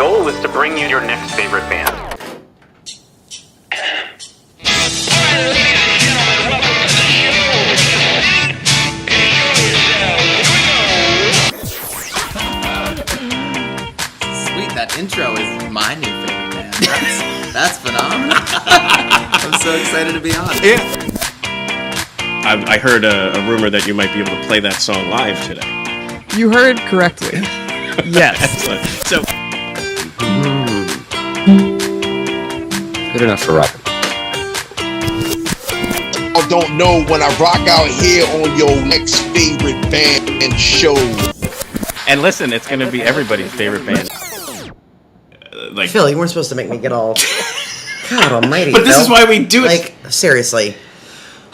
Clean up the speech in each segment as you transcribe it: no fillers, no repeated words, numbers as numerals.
goal is to bring you your next favorite band. Sweet, that intro is my new favorite band. That's phenomenal. I'm so excited to be on. Yeah. I heard a rumor that you might be able to play that song live today. You heard correctly. Yes. Excellent. So, good enough for rock. I don't know when I rock out here on your next favorite band and show. and listen, it's going to be everybody's favorite band. Like, Phil, you weren't supposed to make me get all... God almighty, but this Phil. is why we do it. Like, seriously.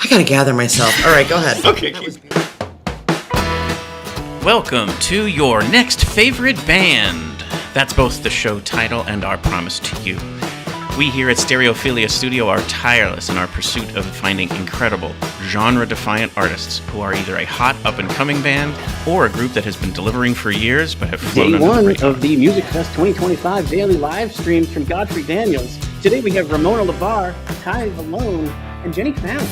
I gotta gather myself. All right, go ahead. Okay. Welcome to your next favorite band. That's both the show title and our promise to you. We here at Stereophilia Studio are tireless in our pursuit of finding incredible, genre-defiant artists who are either a hot, up-and-coming band or a group that has been delivering for years but have flown Day under the one radar. of the Musikfest 2025 daily live streams from Godfrey Daniels. Today we have Ramona LaBarre, Vallone, and Jenny Fallon.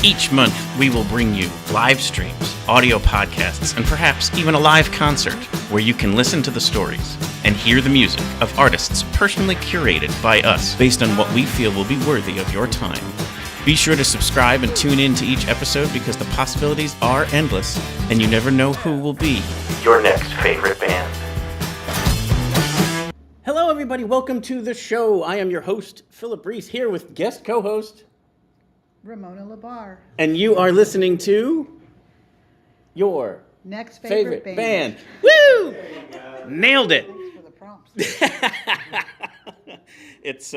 Each month, we will bring you live streams, audio podcasts, and perhaps even a live concert where you can listen to the stories and hear the music of artists personally curated by us based on what we feel will be worthy of your time. Be sure to subscribe and tune in to each episode because the possibilities are endless and you never know who will be Your next favorite band. Hello everybody, welcome to the show. I am your host, Philip Reese, here with guest co-host Ramona LaBarre. and you are listening to your Next favorite favorite band. Woo! Nailed it. For the prompts. It's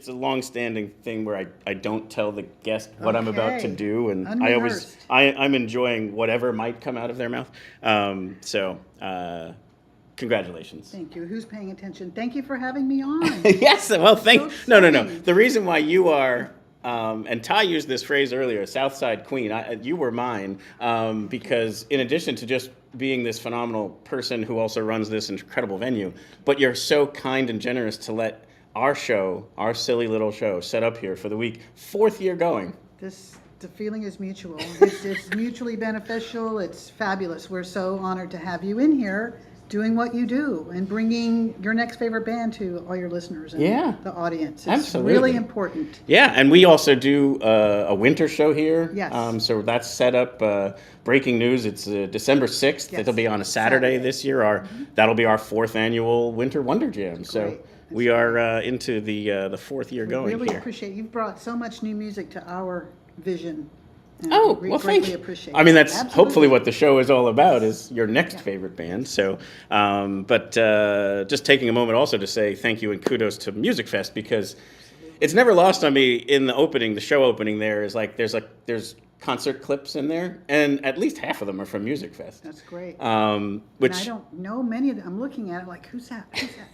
a long-standing thing where I don't tell the guest what I'm about to Okay. do, and Unrehearsed. I'm enjoying whatever might come out of their mouth. Congratulations. Thank you. Who's paying attention? Thank you for having me on. Yes. Well, So no. exciting. The reason why you are. And Ty used this phrase earlier, Southside Queen. You were mine because in addition to just being this phenomenal person who also runs this incredible venue, but you're so kind and generous to let our show, our silly little show, set up here for the week, 4th year going. The feeling is mutual. It's mutually beneficial. It's fabulous. We're so honored to have you in here doing what you do and bringing your next favorite band to all your listeners and the audience. It's Absolutely. really important. Yeah, and we also do a winter show here. Yes. So that's set up. Breaking news, it's December 6th. Yes. It'll be on a Saturday this year. That'll be our 4th annual Winter Wonder Jam. So great. we are into the 4th year going Really here. appreciate you've brought so much new music to our vision. and Oh, we well, greatly thank you. appreciate I mean, it. that's Absolutely. hopefully what the show is all about, is your next favorite band. So, just taking a moment also to say thank you and kudos to Musikfest, because it's never lost on me in the show opening there is there's concert clips in there, and at least half of them are from Musikfest. That's great. Which And I don't know many of them. I'm looking at it like, who's that?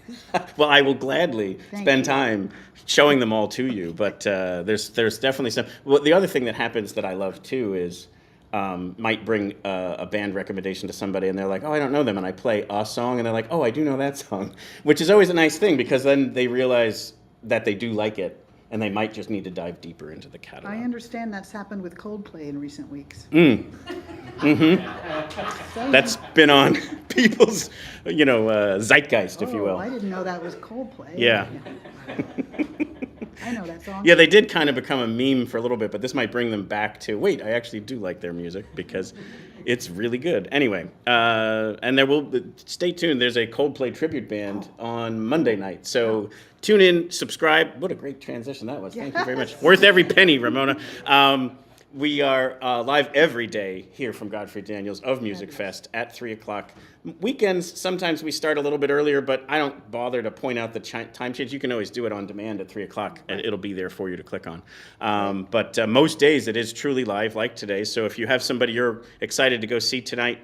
Who's that? well, I will gladly Thank spend you. time showing them all to you. But there's definitely some. Well, the other thing that happens that I love too is might bring a band recommendation to somebody, and they're like, "Oh, I don't know them," and I play a song, and they're like, "Oh, I do know that song," which is always a nice thing because then they realize that they do like it, and they might just need to dive deeper into the catalog. I understand that's happened with Coldplay in recent weeks. That's been on people's, zeitgeist, if you will. I didn't know that was Coldplay. Yeah. I know that song. Yeah, they did kind of become a meme for a little bit, but this might bring them back to, wait, I actually do like their music because it's really good. Anyway, and stay tuned. There's a Coldplay tribute band on Monday night. So tune in, subscribe. What a great transition that was. Thank you very much. Worth every penny, Ramona. We are live every day here from Godfrey Daniels of Musikfest at 3 o'clock. Weekends, sometimes we start a little bit earlier, but I don't bother to point out the time change. You can always do it on demand at 3 o'clock, and it'll be there for you to click on. But most days it is truly live, like today. So if you have somebody you're excited to go see tonight,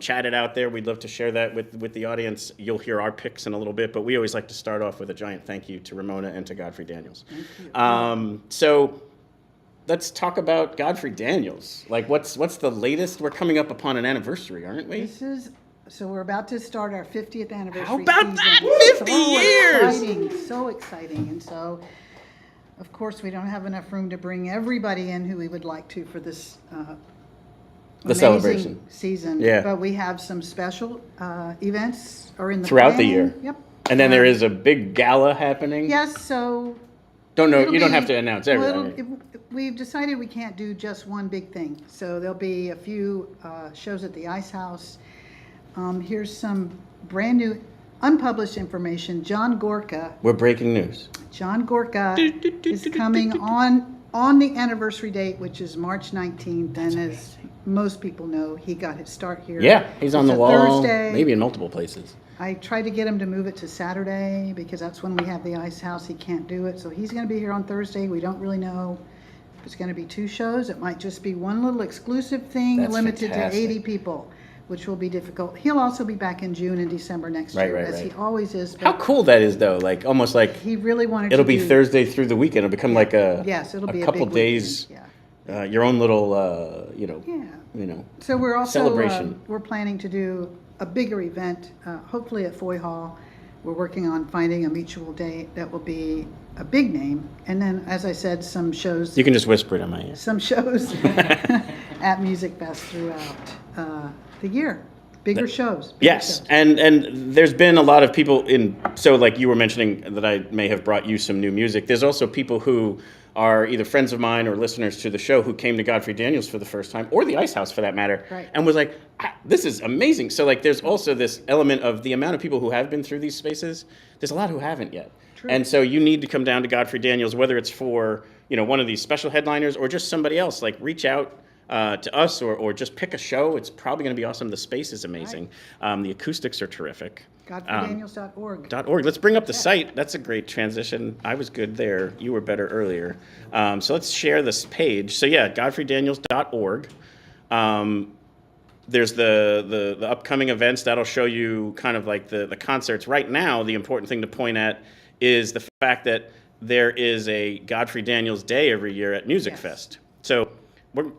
chat it out there. We'd love to share that with the audience. You'll hear our picks in a little bit, but we always like to start off with a giant thank you to Ramona and to Godfrey Daniels. So let's talk about Godfrey Daniels. Like, what's the latest? We're coming up upon an anniversary, aren't we? This is So we're about to start our 50th anniversary. How about season. that? 50 years! Exciting, so exciting. And so, of course, we don't have enough room to bring everybody in who we would like to for this amazing celebration season. Yeah. But we have some special events are in the Throughout the planning. year. Yep. And then there is a big gala happening. Yes, so Don't know. it'll You don't be- have to announce well, everything. we've decided we can't do just one big thing. So there'll be a few shows at the Ice House. Here's some brand new unpublished information. John Gorka We're breaking news. is coming on the anniversary date, which is March 19th. And as most people know, he got his start here. Yeah, he's on It's the a wall. Thursday. Maybe in multiple places. I tried to get him to move it to Saturday because that's when we have the Ice House. He can't do it. So he's going to be here on Thursday. We don't really know if it's going to be 2 shows. It might just be one little exclusive thing That's limited fantastic. to 80 people, which will be difficult. He'll also be back in June and December next year, Right, as he right. always is. How But cool that is, though. Like almost like he really wanted it'll to be do- Thursday through the weekend. It'll become like a Yes, it'll be a couple big days. weekend, yeah. Your own little, Yeah. So we're also celebration. we're planning to do a bigger event, hopefully at Foy Hall. We're working on finding a mutual date that will be a big name, and then, as I said, some shows. You can just whisper it in my ear. Some shows at Musikfest throughout the year. Bigger shows. bigger Yes, shows. and there's been a lot of people in. So like you were mentioning that I may have brought you some new music. There's also people who are either friends of mine or listeners to the show who came to Godfrey Daniels for the first time, or the Ice House for that matter, Right. and was like, "This is amazing." So like, there's also this element of the amount of people who have been through these spaces. There's a lot who haven't yet, True. and so you need to come down to Godfrey Daniels, whether it's for one of these special headliners or just somebody else. Like, reach out to us or just pick a show. It's probably going to be awesome. The space is amazing. The acoustics are terrific. GodfreyDaniels.org. .org. Let's bring up the site. That's a great transition. I was good there. You were better earlier. So let's share this page. So yeah, GodfreyDaniels.org. There's the upcoming events that'll show you kind of like the concerts. Right now, the important thing to point at is the fact that there is a Godfrey Daniels Day every year at Musikfest. So we're,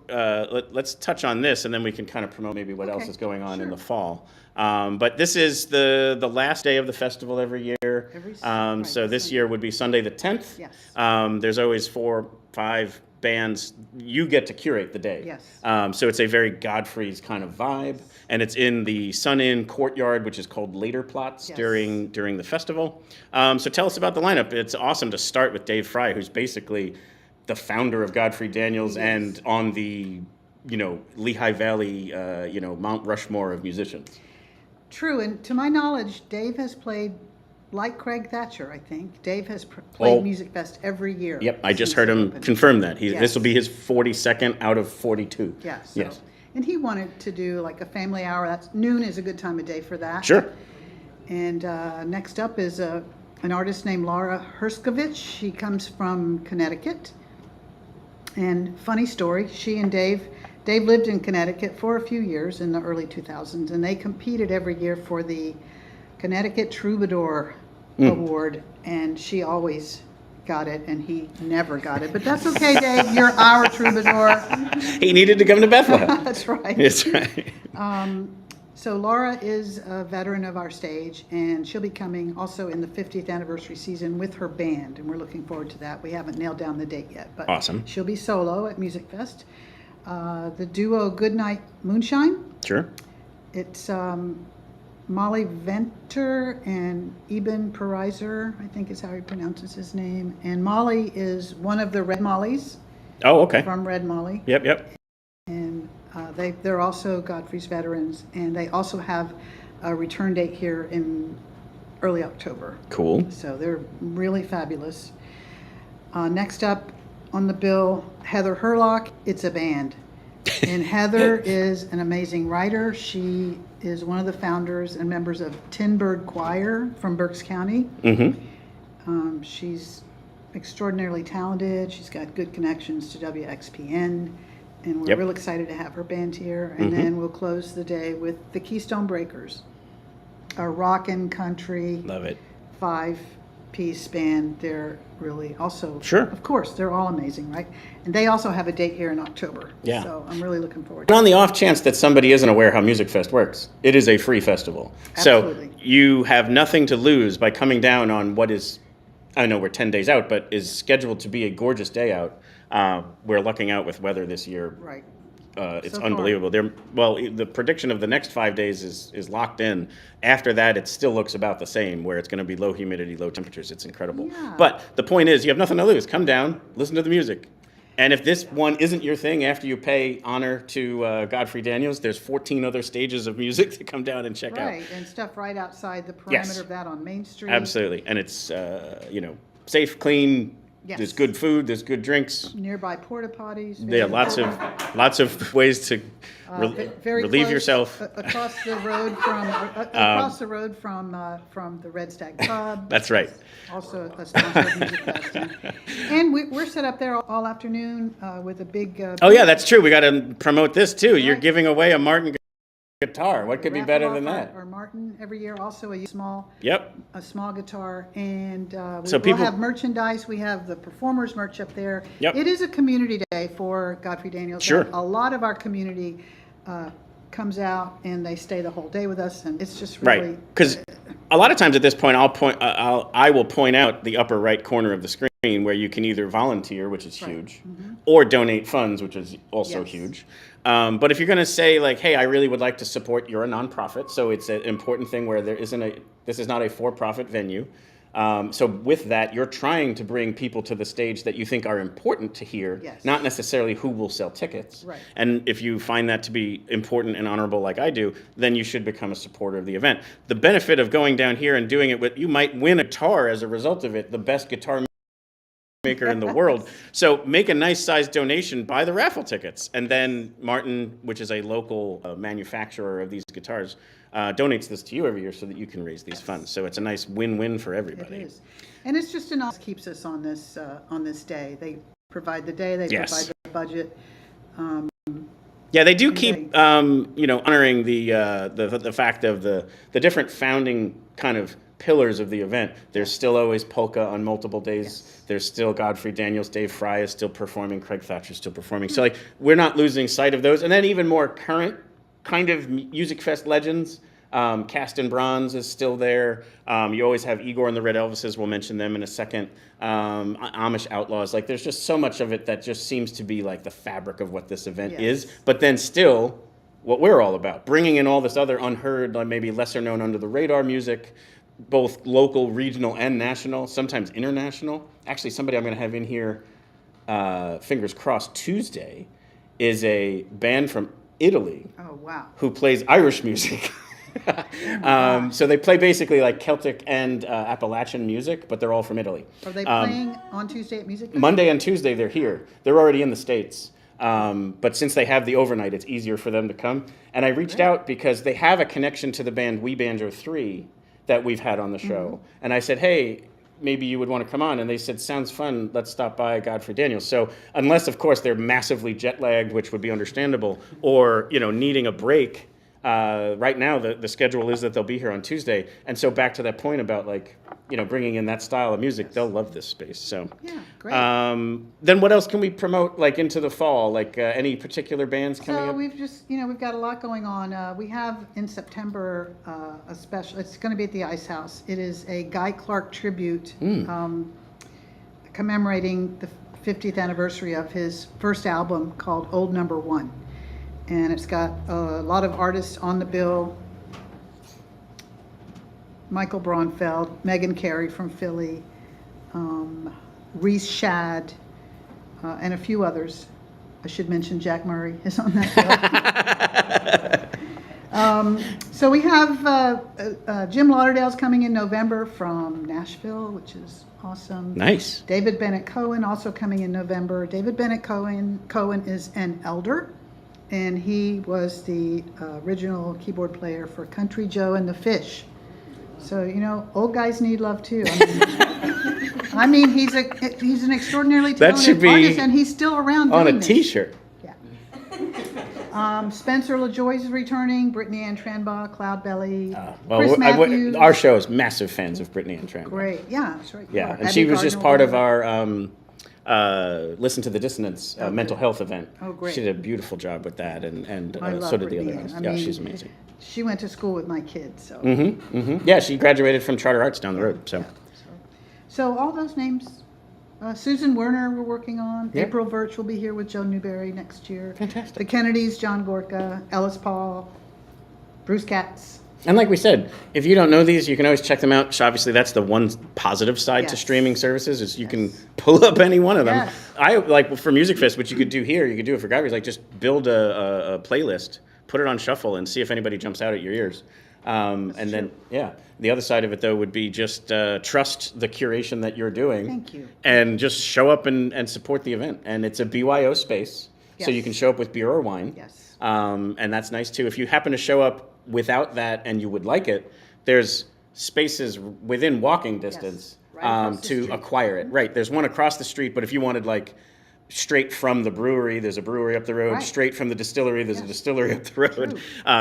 let's touch on this, and then we can kind of promote maybe what else Okay, is going on in sure. the fall. But this is the last day of the festival every year. Right, So this Sunday. year would be Sunday the 10th. Yes. There's always 4, 5 bands. You get to curate the day. Yes. So it's a very Godfrey's kind of vibe, and it's in the Sun Inn courtyard, which is called later Platz Yes. during the festival. So tell us about the lineup. It's awesome to start with Dave Fry, who's basically the founder of Godfrey Daniels Yes. and on the Lehigh Valley Mount Rushmore of musicians. True, and to my knowledge, Dave has played, like Craig Thatcher, I think. Dave has played Musikfest every year. Yep, I just since heard it him opened. confirm that. This Yes. will be his 42nd out of 42. Yeah, so, Yes. and he wanted to do like a family hour. That's noon is a good time of day for that. Sure. And next up is an artist named Laura Herskovich. She comes from Connecticut. And funny story, she and Dave lived in Connecticut for a few years in the early 2000s, and they competed every year for the Connecticut Troubadour Award, and she always got it, and he never got it. But that's okay, Dave. You're our troubadour. He needed to come to Bethlehem. That's right. That's right. So Laura is a veteran of our stage, and she'll be coming also in the 50th anniversary season with her band, and we're looking forward to that. We haven't nailed down the date yet, but Awesome. she'll be solo at Musikfest. The duo Goodnight Moonshine. Sure. It's Molly Venter and Eben Perizer, I think is how he pronounces his name. And Molly is one of the Red Mollies Oh, okay. from Red Molly. Yep. And they're also Godfrey's veterans, and they also have a return date here in early October. Cool. So they're really fabulous. Next up on the bill, Heather Herlock. It's a band. And Heather is an amazing writer. She is one of the founders and members of Tin Bird Choir from Berks County. Mm-hmm. She's extraordinarily talented. She's got good connections to WXPN. And we're Yep. real excited to have her band here. And then we'll close the day with the Keystone Breakers, a rock and country Love it. 5 piece band. They're really also, Sure. of course, they're all amazing, right? And they also have a date here in October. Yeah. So I'm really looking forward And to it. on the off chance that somebody isn't aware how Musikfest works, it is a free festival. Absolutely. So you have nothing to lose by coming down on what is, I know we're 10 days out, but is scheduled to be a gorgeous day out. We're lucking out with weather this year. Right. It's So far. unbelievable. The prediction of the next 5 days is locked in. After that, it still looks about the same, where it's going to be low humidity, low temperatures. It's incredible. Yeah. But the point is, you have nothing to lose. Come down, listen to the music. And if this one isn't your thing, after you pay honor to Godfrey Daniels, there's 14 other stages of music to come down and check out. Right, and stuff right outside the perimeter Yes. of that on Main Street. Absolutely. And it's, safe, clean. Yes. There's good food. There's good drinks. Nearby porta potties. Yeah, lots of ways to Very relieve close, yourself. across the road from the Red Stag Pub. That's right. Also a sponsor of Musikfest. And we're set up there all afternoon with a big. Oh yeah, that's true. We got to promote this too. You're Right. giving away a Martin guitar. What could be raffle better off than our- that? Our Martin every year, also a small Yep. guitar, and we So will people- have merchandise. We have the performers merch up there. Yep. It is a community day for Godfrey Daniels. Sure. A lot of our community comes out and they stay the whole day with us, and it's just Right. really Because a lot of times at this point, I will point out the upper right corner of the screen where you can either volunteer, which is huge, or donate funds, which is also Yes. huge. But if you're going to say like, hey, I really would like to support, you're a nonprofit, so it's an important thing where this is not a for-profit venue. So with that, you're trying to bring people to the stage that you think are important to hear, Yes. not necessarily who will sell tickets. Right. And if you find that to be important and honorable like I do, then you should become a supporter of the event. The benefit of going down here and doing it with, you might win a guitar as a result of it, the best guitar maker in the world. So make a nice sized donation, buy the raffle tickets, and then Martin, which is a local manufacturer of these guitars, donates this to you every year so that you can raise these funds. So it's a nice win-win for it everybody. is. And it's just keeps us on this day. They provide the day, they Yes. provide the budget. Yeah, they do keep honoring the fact of the different founding kind of pillars of the event. There's still always polka on multiple days. Yes. There's still Godfrey Daniels, Dave Fry is still performing, Craig Thatcher's still performing. So like we're not losing sight of those. And then even more current kind of Musikfest legends. Cast in Bronze is still there. You always have Igor and the Red Elvises. We'll mention them in a second. Amish Outlaws. Like there's just so much of it that just seems to be like the fabric of what this event Yes. is. But then still what we're all about, bringing in all this other unheard, like maybe lesser known under the radar music, both local, regional, and national, sometimes international. Actually, somebody I'm going to have in here, fingers crossed, Tuesday, is a band from Italy Oh, wow. who plays Irish music. So they play basically like Celtic and Appalachian music, but they're all from Italy. Are they playing on Tuesday at Musikfest? Monday and Tuesday they're here. They're already in the States. But since they have the overnight, it's easier for them to come. And I reached out because they have a connection to the band We Banjo 3 that we've had on the show. And I said, hey, maybe you would want to come on. And they said, sounds fun. Let's stop by Godfrey Daniels. So unless, of course, they're massively jet lagged, which would be understandable, or, needing a break, right now the schedule is that they'll be here on Tuesday. And so back to that point about bringing in that style of music, they'll love this space. So Yeah, great. then what else can we promote into the fall? Any particular bands coming So up? we've just, we've got a lot going on. We have in September a special, it's going to be at the Ice House. It is a Guy Clark tribute commemorating the 50th anniversary of his first album called Old Number One. And it's got a lot of artists on the bill. Michael Braunfeld, Megan Carey from Philly, Reese Shad, and a few others. I should mention Jack Murray is on that bill. So we have Jim Lauderdale's coming in November from Nashville, which is awesome. Nice. David Bennett Cohen also coming in November. David Bennett Cohen is an elder, and he was the original keyboard player for Country Joe and the Fish. So, old guys need love too. I mean he's an extraordinarily That should talented be artist, and he's still around On doing a this. T-shirt. Yeah. Spencer LaJoy is returning. Brittany Ann Tranbaugh, Cloud Belly. Well, Chris Matthews. our show is massive fans of Brittany Ann Tranbaugh. Great. Yeah, that's right. Yeah, You are. and Abby she was just Gardner part will of be our Listen to the Dissonance mental health event. Oh, great. She did a beautiful job with that, and I love so did the Brittany other Ann. guys. I Yeah, mean, she's amazing. She went to school with my kids, so. Yeah, she graduated from Charter Arts down the road. So So all those names. Susan Werner we're working on. Yeah. April Birch will be here with Joe Newberry next year. Fantastic. The Kennedys, John Gorka, Ellis Paul, Bruce Katz. And like we said, if you don't know these, you can always check them out. So obviously, that's the one positive side to Yes. streaming services is you can pull up any one of them. Yes. I like for Musikfest, what you could do here, you could do it for Godfrey, like just build a playlist, put it on shuffle, and see if anybody jumps out at your ears. And then, yeah, the other side of it though would be just trust the curation that you're doing. Thank you. And just show up and support the event. And it's a BYO space, so you Yes. can show up with beer or wine. Yes. And that's nice too. If you happen to show up without that and you would like it, there's spaces within walking distance Right across the to street. acquire it. Right. There's one across the street, but if you wanted like straight from the brewery, there's a brewery up the road. Right. Straight from the distillery, there's a Yes. distillery up the road.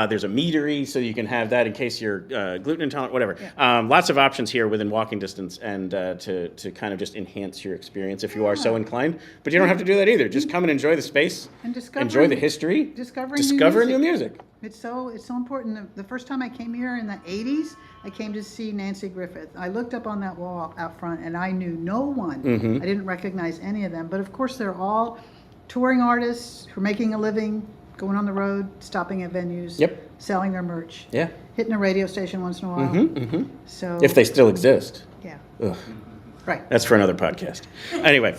There's a meadery, so you can have that in case you're gluten intolerant, whatever. Lots of options here within walking distance, and to kind of just enhance your experience if you are so inclined. But you don't have to do that either. Just come and enjoy the space, And discovering- enjoy the history, discovering discover new new music. It's so important. The first time I came here in the 80s, I came to see Nancy Griffith. I looked up on that wall out front and I knew no one. Mm-hmm. I didn't recognize any of them. But of course, they're all touring artists who are making a living, going on the road, stopping at venues, Yep. selling their merch, Yeah. hitting a radio station once in a while. So, If they still exist. yeah, Ugh. right. That's for another podcast. Anyway,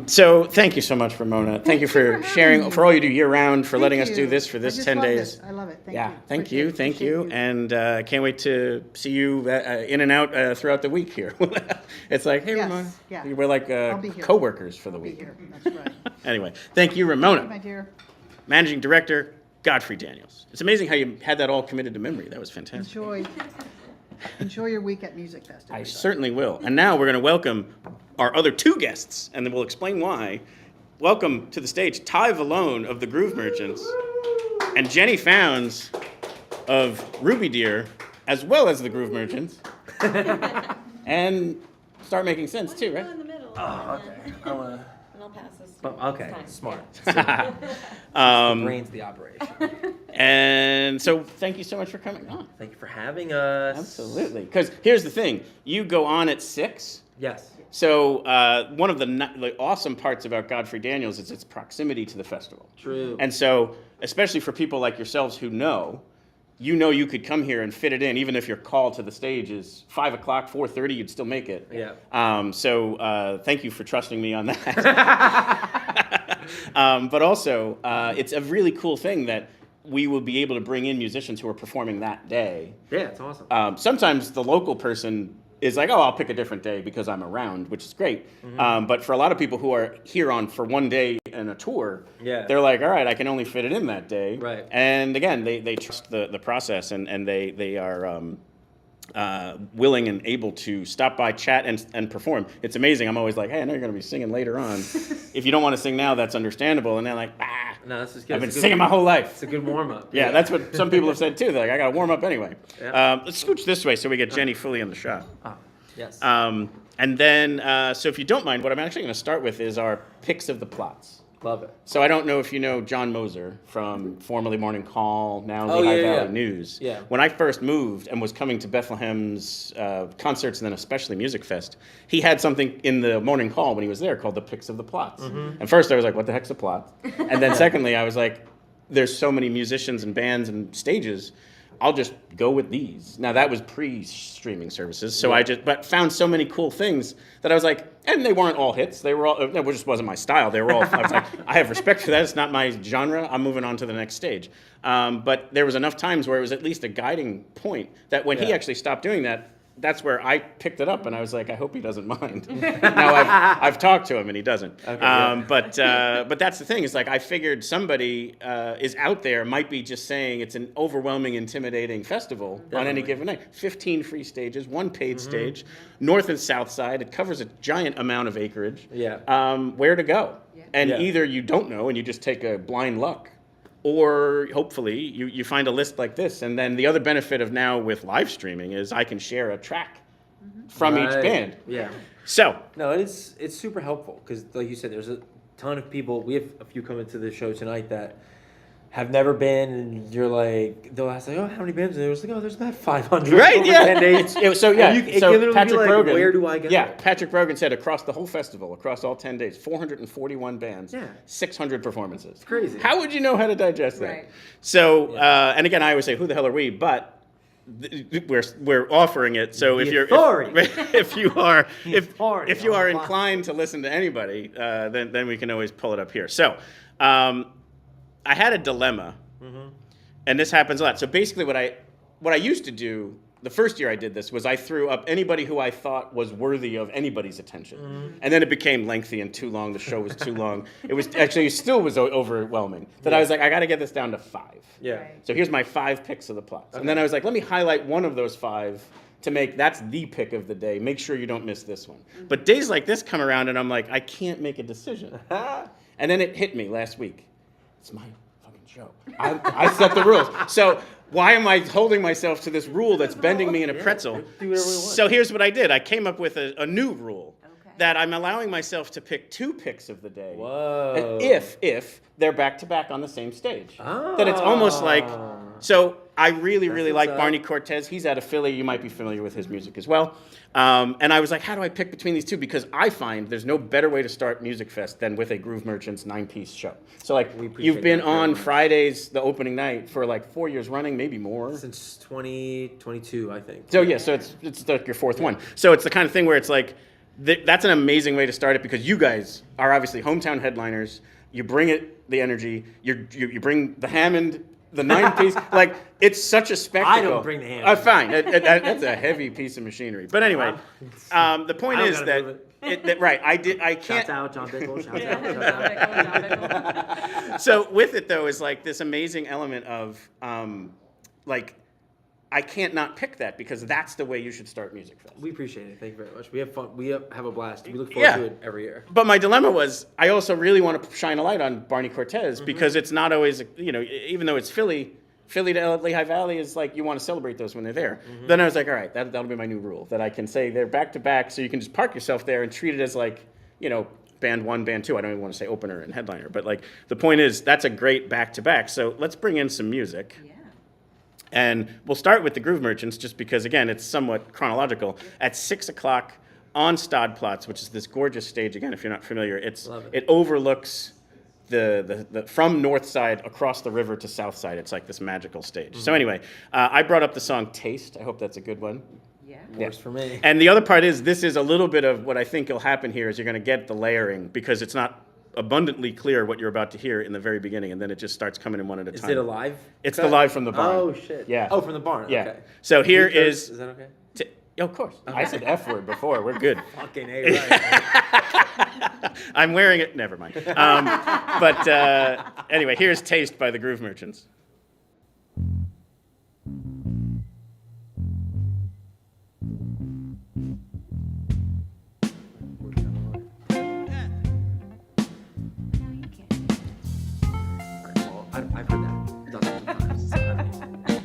so thank you so much, Ramona. Thank you for having sharing, me. for all you do year round, for Thank letting us you. do this for I this just 10 love days. this. I love it. Thank Yeah, you. thank you, Appreciate you. And can't wait to see you in and out throughout the week here. It's like, hey, Yes, Ramona. yeah. We're like I'll be here. co-workers for the I'll be week. here. That's right. Anyway, thank you, Ramona. My dear, Managing Director, Godfrey Daniels. It's amazing how you had that all committed to memory. That was fantastic. enjoy your week at Musikfest. I everybody. certainly will. And now we're going to welcome our other two guests, and then we'll explain why. Welcome to the stage, Ty Vallone of the Groove Merchants, and Jenny Founds of Ruby Deer, as well as the Groove Merchants. And start making sense too, right? In the middle. Oh, okay. And I'll pass this. Okay, Fine. smart. Um, Brains the operation. And so thank you so much for coming on. Thank you for having us. Absolutely. Because here's the thing. You go on at 6. Yes. So one of the awesome parts about Godfrey Daniels is its proximity to the festival. True. And so, especially for people like yourselves who know you could come here and fit it in, even if your call to the stage is 5 o'clock, 4:30, you'd still make it. Yeah. So thank you for trusting me on that. But also, it's a really cool thing that we will be able to bring in musicians who are performing that day. Yeah, it's awesome. Sometimes the local person is like, oh, I'll pick a different day because I'm around, which is great. But for a lot of people who are here for one day and a tour, Yeah. they're like, all right, I can only fit it in that day. Right. And again, they trust the process, and they are willing and able to stop by, chat, and perform. It's amazing. I'm always like, hey, I know you're going to be singing later on. If you don't want to sing now, that's understandable. And they're like, No, this is good. I've been It's a good- singing my whole life. It's a good warm up. Yeah, that's what some people have said too. They're like, I got to warm up anyway. Yeah. Let's scooch this way so we get Jenny fully on the shot. Yes. And then, so if you don't mind, what I'm actually going to start with is our picks of the Platz. Love it. So I don't know if you know John Moser from formerly Morning Call, now Oh, Lehigh yeah, Valley yeah. News. Yeah. When I first moved and was coming to Bethlehem's concerts and then especially Musikfest, he had something in the Morning Call when he was there called the Picks of the Platz. And first I was like, what the heck's a Platz? And then secondly, I was like, there's so many musicians and bands and stages, I'll just go with these. Now that was pre-streaming services, so but found so many cool things that I was like, and they weren't all hits. They were all, it just wasn't my style. They were all, I was like, I have respect for that. It's not my genre. I'm moving on to the next stage. But there was enough times where it was at least a guiding point that when he actually stopped doing that, that's where I picked it up, and I was like, I hope he doesn't mind. Now I've talked to him, and he doesn't. Okay, But that's the thing. Is like I figured somebody is out there might be just saying it's an overwhelming, intimidating festival on any given night. 15 free stages, 1 paid stage, north and south side. It covers a giant amount of acreage. Yeah. Where to go? And Yeah. either you don't know and you just take a blind luck, or hopefully you find a list like this. And then the other benefit of now with live streaming is I can share a track from each band. Yeah. So No, it's super helpful because, like you said, there's a ton of people. We have a few coming to the show tonight that have never been, and you're like, they'll ask like, oh, how many bands are there? It's like, oh, there's about 500. right, over yeah. 10 days. So yeah, And it so can literally be Patrick like, Brogan. where do I go? Yeah, Patrick Brogan said across the whole festival, across all 10 days, 441 bands, Yeah. 600 performances. It's crazy. How would you know how to digest that? Right. So, and again, I always say, who the hell are we? But we're offering it. So The if you're authority. if you are authority if you on are the clock. inclined to listen to anybody, then we can always pull it up here. So, I had a dilemma. And this happens a lot. So basically what I used to do, the first year I did this, was I threw up anybody who I thought was worthy of anybody's attention. And then it became lengthy and too long. The show was too long. It was actually still was overwhelming. That I was like, I got to get this down to 5. Yeah. So here's my 5 picks of the Platz. And then I was like, let me highlight one of those 5 to make that's the pick of the day. Make sure you don't miss this one. But days like this come around and I'm like, I can't make a decision. And then it hit me last week. It's my fucking show. I set the rules. So why am I holding myself to this rule that's bending me in a pretzel? Do whatever we want. So here's what I did. I came up with a new rule that I'm allowing myself to pick 2 picks of the day. Whoa. If they're back to back on the same stage. That it's almost like, so I really like Barney Cortez. He's out of Philly. You might be familiar with his music as well. And I was like, how do I pick between these 2? Because I find there's no better way to start Musikfest than with a Groove Merchants 9-piece show. So like, you've been that very on much. Fridays, the opening night, for like 4 years running, maybe more. Since 2022, I think. So yeah, so it's like your 4th one. So it's the kind of thing where it's like, that's an amazing way to start it because you guys are obviously hometown headliners. You bring it, the energy. You bring the Hammond, the 9-piece. Like, it's such a spectacle. I don't bring the Hammond. Fine, that's a heavy piece of machinery. But anyway, the point I don't is gotta move that right, I can't. Shouts out, John Bickle. Shouts out. So with it though is like this amazing element of like, I can't not pick that because that's the way you should start Musikfest. We appreciate it. Thank you very much. We have fun. We have a blast. We look forward to it every year. But my dilemma was I also really want to shine a light on Barney Cortez because it's not always, even though it's Philly to Lehigh Valley is like you want to celebrate those when they're there. Then I was like, all right, that'll be my new rule that I can say they're back to back, so you can just park yourself there and treat it as like, band 1, band 2. I don't even want to say opener and headliner, but like the point is that's a great back to back. So let's bring in some music. Yeah. And we'll start with the Groove Merchants just because, again, it's somewhat chronological. At 6 o'clock on Stadplatz, which is this gorgeous stage, again, if you're not familiar, it overlooks the from north side across the river to south side. It's like this magical stage. So anyway, I brought up the song Taste. I hope that's a good one. Yeah. Works for me. And the other part is this is a little bit of what I think will happen here is you're going to get the layering because it's not abundantly clear what you're about to hear in the very beginning, and then it just starts coming in one at a time. Is it a live? It's cut? the live from the barn. Oh, shit. Yeah. Oh, from the barn. Yeah. Okay. So here We curse? is. Is that okay? Of course. I said F word before. We're good. Fucking A, right. I'm wearing it. Never mind. But anyway, here's Taste by the Groove Merchants. I've heard that dozens of times. So I don't need to.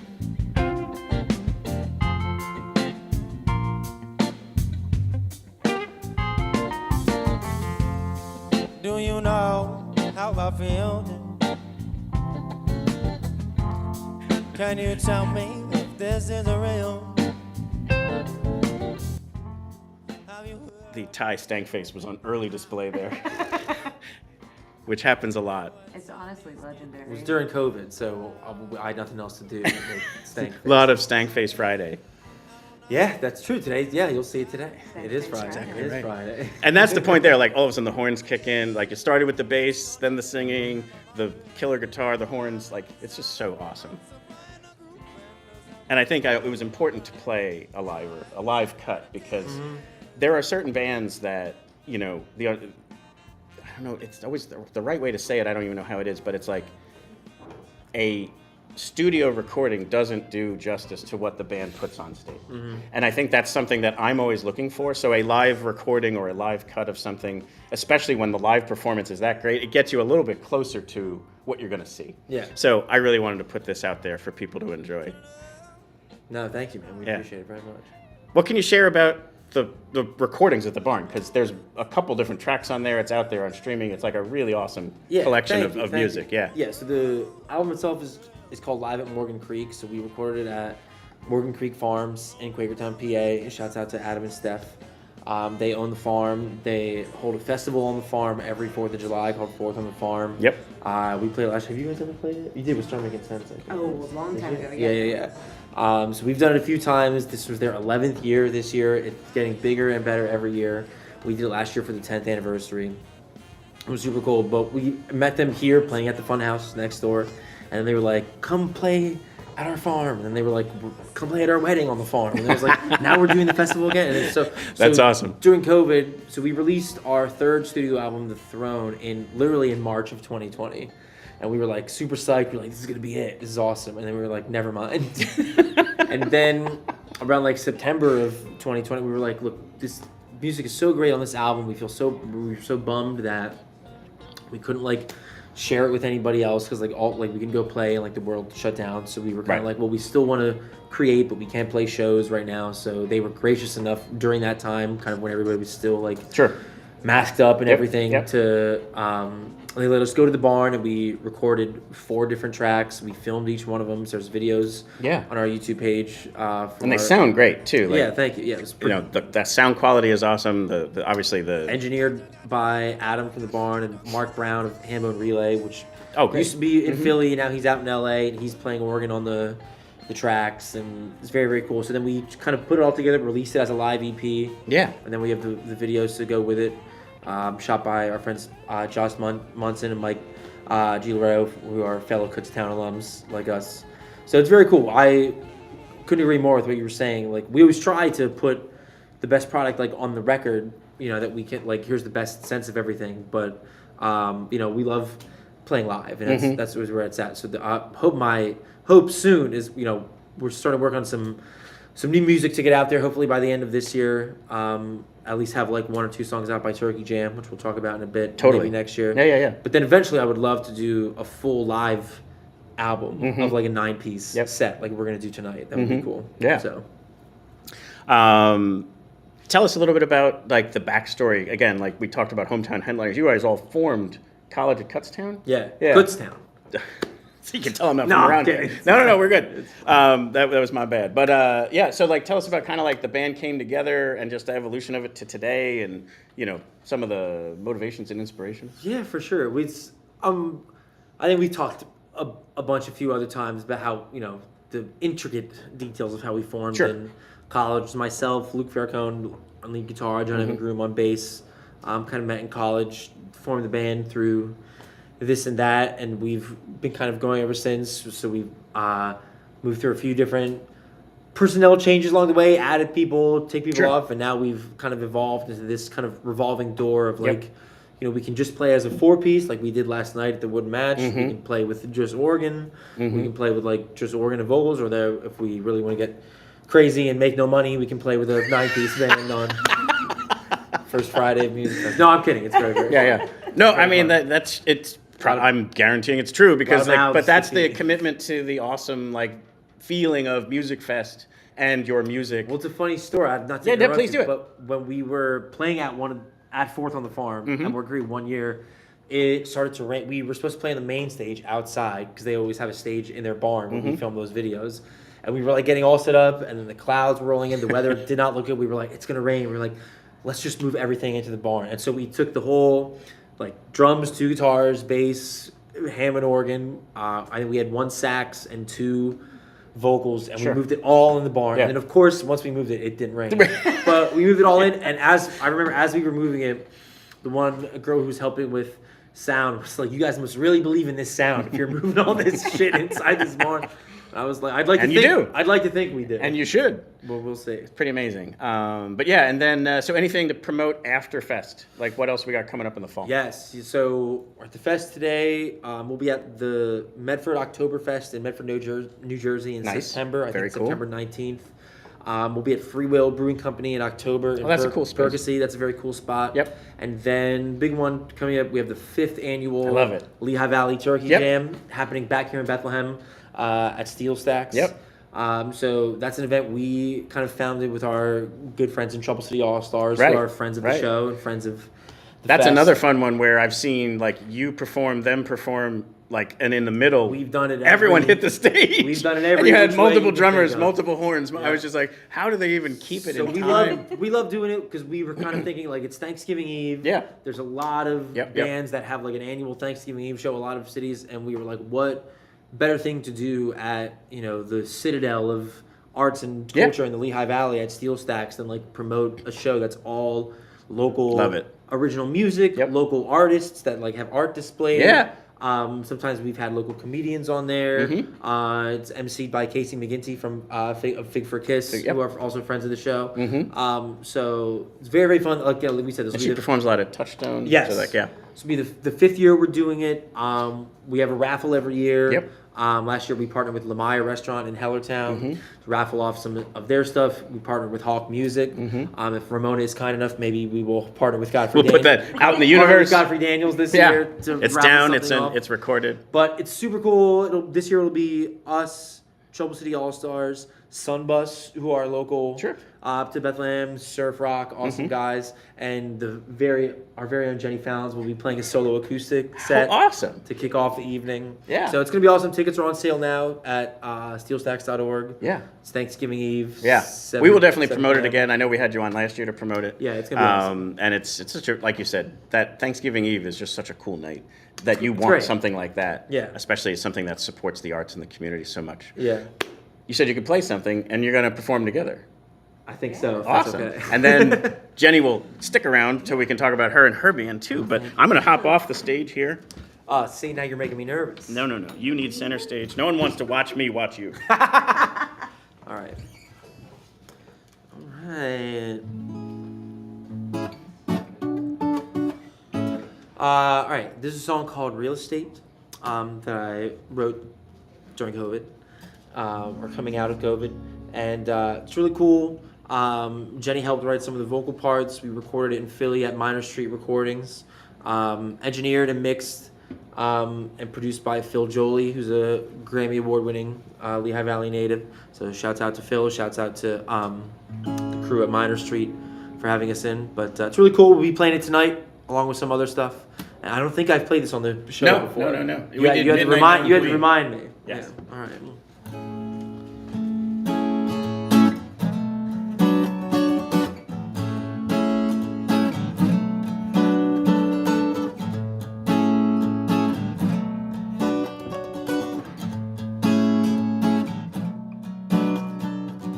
Do you know how I feel? Can you tell me if this is real? The Thai stank face was on early display there, which happens a lot. It's honestly legendary. It was during COVID, so I had nothing else to do. Stank. A lot of stank face Friday. Yeah, that's true. Today, yeah, you'll see it today. Stank It is face Friday. Friday. It is Right. Friday. And that's the point there. Like all of a sudden the horns kick in. Like it started with the bass, then the singing, the killer guitar, the horns. Like it's just so awesome. And I think it was important to play a live cut because there are certain bands that I don't know. It's always the right way to say it. I don't even know how it is, but it's like a studio recording doesn't do justice to what the band puts on stage. And I think that's something that I'm always looking for. So a live recording or a live cut of something, especially when the live performance is that great, it gets you a little bit closer to what you're going to see. Yeah. So I really wanted to put this out there for people to enjoy. No, thank you, man. We appreciate it very much. What can you share about the recordings at the barn? Because there's a couple different tracks on there. It's out there on streaming. It's like a really awesome collection of music. Yeah. Yeah. So the album itself is called Live at Morgan Creek. So we recorded it at Morgan Creek Farms in Quakertown, PA. Shouts out to Adam and Steph. They own the farm. They hold a festival on the farm every 4th of July called 4th on the Farm. Yep. We played last year. Have you guys ever played it? You did with Start Making Sense. I think. Oh, a long time ago. Yeah. So we've done it a few times. This was their 11th year this year. It's getting bigger and better every year. We did it last year for the 10th anniversary. It was super cool. But we met them here playing at the Funhouse next door. And then they were like, come play at our farm. And then they were like, come play at our wedding on the farm. And it was like, now we're doing the festival again. And so that's awesome. During COVID, so we released our 3rd studio album, The Throne, literally in March of 2020. And we were like super psyched. We were like, this is going to be it. This is awesome. And then we were like, never mind. And then around like September of 2020, we were like, look, this music is so great on this album. We were so bummed that we couldn't like share it with anybody else because we can go play and like the world shut down. So we were kind of like, well, we still want to create, but we can't play shows right now. So they were gracious enough during that time, kind of when everybody was still like masked up and everything, to they let us go to the barn and we recorded 4 different tracks. We filmed each one of them. So there's videos on our YouTube page. And they sound great too. Like, thank you. Yeah, it was pretty, the sound quality is awesome. The obviously the engineered by Adam from the barn and Mark Brown of Hambone Relay, which great. used to be in Philly. Now he's out in LA and he's playing organ on the tracks, and it's very, very cool. So then we kind of put it all together, released it as a live EP. Yeah. And then we have the videos to go with it. Shot by our friends Josh Munson and Mike Gilardo, who are fellow Kutztown alums like us. So it's very cool. I couldn't agree more with what you were saying. Like, we always try to put the best product like on the record, that we can, like, here's the best sense of everything. But we love playing live, and that's where it's at. So my hope soon is we're starting to work on some new music to get out there. Hopefully by the end of this year. At least have like 1 or 2 songs out by Turkey Jam, which we'll talk about in a bit. Totally. Maybe next year. Yeah. But then eventually I would love to do a full live album of like a 9-piece set like we're going to do tonight. That would be cool. Yeah. So. Tell us a little bit about like the backstory. Again, like we talked about hometown headliners. You guys all formed college at Kutztown? Yeah. Kutztown. So you can tell I'm not from around here. No, we're good. That was my bad. But so like tell us about kind of like the band came together and just the evolution of it to today, and some of the motivations and inspirations. Yeah, for sure. I think we talked a few other times about how the intricate details of how we formed in college. Myself, Luke Faircone on lead guitar, John Evan Groom on bass. Kind of met in college, formed the band through this and that, and we've been kind of going ever since. So we've moved through a few different personnel changes along the way, added people, take people off, and now we've kind of evolved into this kind of revolving door of like, we can just play as a 4-piece like we did last night at the Wooden Match. We can play with just organ. We can play with like just organ and vocals, or if we really want to get crazy and make no money, we can play with a 9-piece band on First Friday of Musikfest. No, I'm kidding. It's very, very fun. No, I mean it's. I'm guaranteeing it's true because but that's the commitment to the awesome like feeling of Musikfest and your music. Well, it's a funny story. Please do it. But when we were playing at 4th on the Farm and we're agreed 1 year, it started to rain. We were supposed to play on the main stage outside because they always have a stage in their barn when we film those videos. And we were like getting all set up, and then the clouds were rolling in. The weather did not look good. We were like, it's gonna rain. We were like, let's just move everything into the barn. And so we took the whole like drums, 2 guitars, bass, Hammond organ. I think we had 1 sax and 2 vocals, and we moved it all in the barn. And then, of course, once we moved it, it didn't rain. But we moved it all in, and as we were moving it, the one girl who was helping with sound was like, "You guys must really believe in this sound if you're moving all this shit inside this barn." I was like, I'd like And to you think, do. I'd like to think we did. And you should. Well, we'll see. Pretty amazing. But yeah, and then so anything to promote after Fest? Like what else we got coming up in the fall? Yes. So we're at the fest today. We'll be at the Medford Oktoberfest in Medford, New Jersey in Nice. September. I Very think cool. September 19th. We'll be at Free Will Brewing Company in October. Oh, that's a cool space. Berkesy. That's a very cool spot. Yep. And then big one coming up. We have the 5th annual I love it. Lehigh Valley Turkey Yep. Jam happening back here in Bethlehem at Steel Stacks. Yep. So that's an event we kind of founded with our good friends in Trouble City All Stars, Right. who are friends of the Right. show and friends of the That's fest. another fun one where I've seen like you perform, them perform, like, and in the middle, We've done it. everyone hit the stage. We've done it And every you had which way multiple you can drummers, think of. multiple horns. Yeah. I was just like, how do they even keep it So in we time? love doing it because we were kind of thinking like it's Thanksgiving Eve. Yeah. There's a lot of Yep. bands that have like an annual Thanksgiving Eve show. A lot of cities, and we were like, what better thing to do at the citadel of arts and Yeah. culture in the Lehigh Valley at Steel Stacks than like promote a show that's all local, Love it. original music, Yep. local artists that like have art displayed. Yeah. Sometimes we've had local comedians on there. Mhm. It's emceed by Casey McGinty from Fig for Kiss, Yep. who are also friends of the show. Mhm. So it's very, very fun. Like we said, this And will she be performs a lot of Touchstone. Yes. So like, yeah. This will be the 5th year we're doing it. We have a raffle every year. Yep. Last year we partnered with Lamaya Restaurant in Hellertown Mm-hmm. to raffle off some of their stuff. We partnered with Hawk Music. Mm-hmm. If Ramona is kind enough, maybe we will partner with Godfrey. We'll put that out in the Partner with universe. Godfrey Daniels this Yeah. year. To It's raffle down. It's something off. it's recorded. But it's super cool. This year it'll be us, Trouble City All Stars, Sunbus, who are local Sure. to Bethlehem, Surf Rock, awesome guys, and our very own Jenny Fallons will be playing a solo acoustic set. Oh, awesome. To kick off the evening. Yeah. So it's gonna be awesome. Tickets are on sale now at steelstacks.org. Yeah. It's Thanksgiving Eve. Yeah, 7 we will definitely 7 promote it p.m. again. I know we had you on last year to promote it. Yeah, it's gonna be awesome. And it's such a, like you said, that Thanksgiving Eve is just such a cool night that you want great. something like that. Yeah. Especially something that supports the arts and the community so much. Yeah, You said you could play something, and you're going to perform together. I think so. If that's Awesome. okay. And then Jenny will stick around till we can talk about her and her band too. But I'm going to hop off the stage here. See, now you're making me nervous. No. You need center stage. No one wants to watch me watch you. All right. All right. All right. This is a song called "Real Estate" that I wrote during COVID, or coming out of COVID, and it's really cool. Jenny helped write some of the vocal parts. We recorded it in Philly at Minor Street Recordings. Engineered and mixed and produced by Phil Jolie, who's a Grammy Award-winning Lehigh Valley native. So shouts out to Phil, shouts out to the crew at Minor Street for having us in. But it's really cool. We'll be playing it tonight along with some other stuff. And I don't think I've played this on the show before. No. You had to remind me. Yes. Yeah. All right.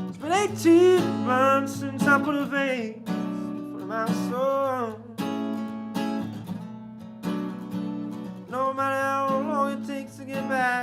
It's been 18 months since I put a vase for my soul. No matter how long it takes to get back